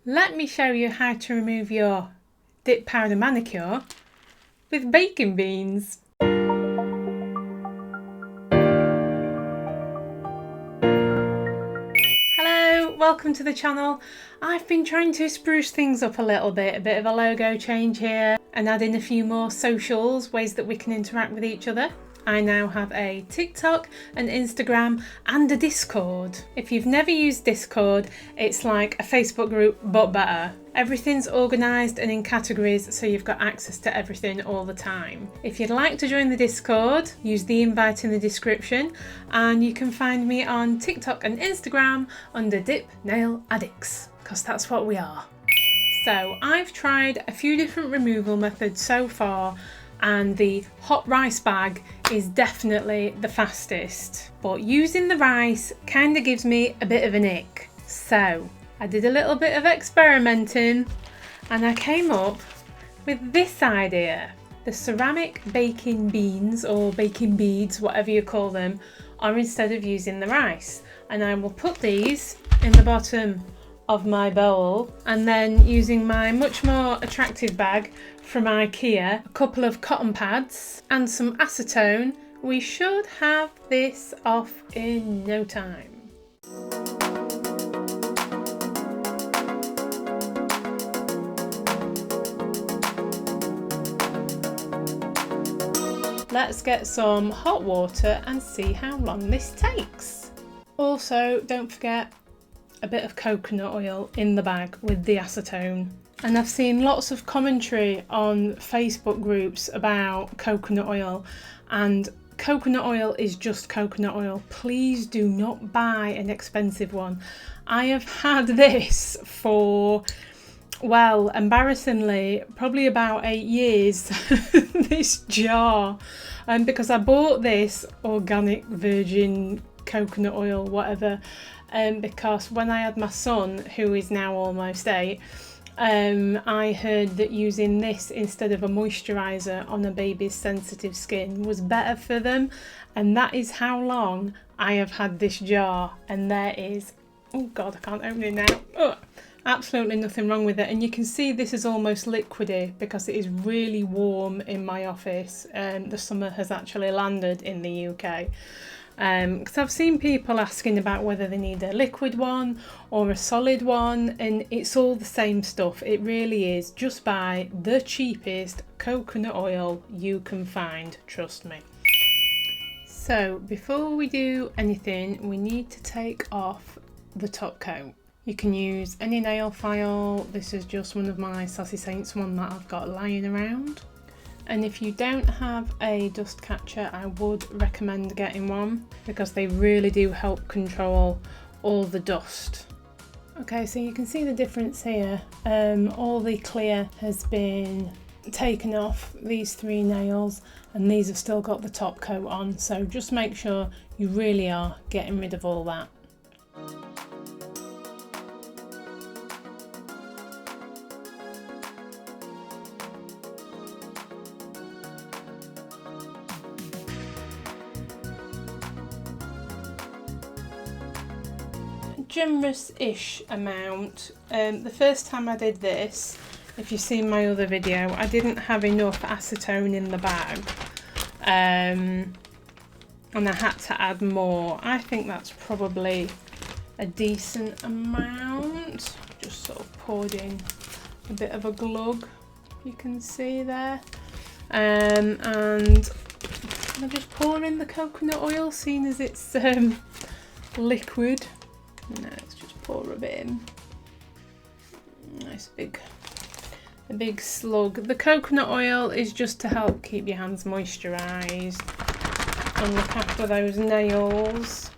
Let me show you how to remove your dip powder manicure with baking beans. Hello, welcome to the channel. I've been trying to spruce things up a little bit, a bit of a logo change here and add in a few more socials, ways that we can interact with each other. I now have a TikTok, an Instagram and a Discord. If you've never used Discord, it's like a Facebook group but better. Everything's organised and in categories, so you've got access to everything all the time. If you'd like to join the Discord, use the invite in the description, and you can find me on TikTok and Instagram under Dip Nail Addicts, because that's what we are. So I've tried a few different removal methods so far, and the hot rice bag is definitely the fastest. But using the rice kind of gives me a bit of an ick. So I did a little bit of experimenting and I came up with this idea. The ceramic baking beans or baking beads, whatever you call them, are instead of using the rice. And I will put these in the bottom of my bowl, and then using my much more attractive bag from IKEA, a couple of cotton pads and some acetone, we should have this off in no time. Let's get some hot water and see how long this takes. Also, don't forget a bit of coconut oil in the bag with the acetone. And I've seen lots of commentary on Facebook groups about coconut oil, and coconut oil is just coconut oil. Please do not buy an expensive one. I have had this for, well, embarrassingly, probably about 8 years, this jar, because I bought this organic virgin coconut oil, whatever, because when I had my son, who is now almost 8, I heard that using this instead of a moisturiser on a baby's sensitive skin was better for them, and that is how long I have had this jar. And there is, oh god, I can't open it now. Oh, absolutely nothing wrong with it, and you can see this is almost liquidy because it is really warm in my office. The summer has actually landed in the UK. Because I've seen people asking about whether they need a liquid one or a solid one, and it's all the same stuff. It really is. Just buy the cheapest coconut oil you can find, trust me. So before we do anything, we need to take off the top coat. You can use any nail file. This is just one of my Sassy Saints one that I've got lying around. And if you don't have a dust catcher, I would recommend getting one because they really do help control all the dust. Okay, so you can see the difference here. All the clear has been taken off these 3 nails, and these have still got the top coat on. So just make sure you really are getting rid of all that. Generous-ish amount. The first time I did this, if you've seen my other video, I didn't have enough acetone in the bag, and I had to add more. I think that's probably a decent amount. Just sort of poured in a bit of a glug, you can see there, and I just pour in the coconut oil, seeing as it's liquid. Now let's just pour a bit in. Nice a big slug. The coconut oil is just to help keep your hands moisturised and look after those nails.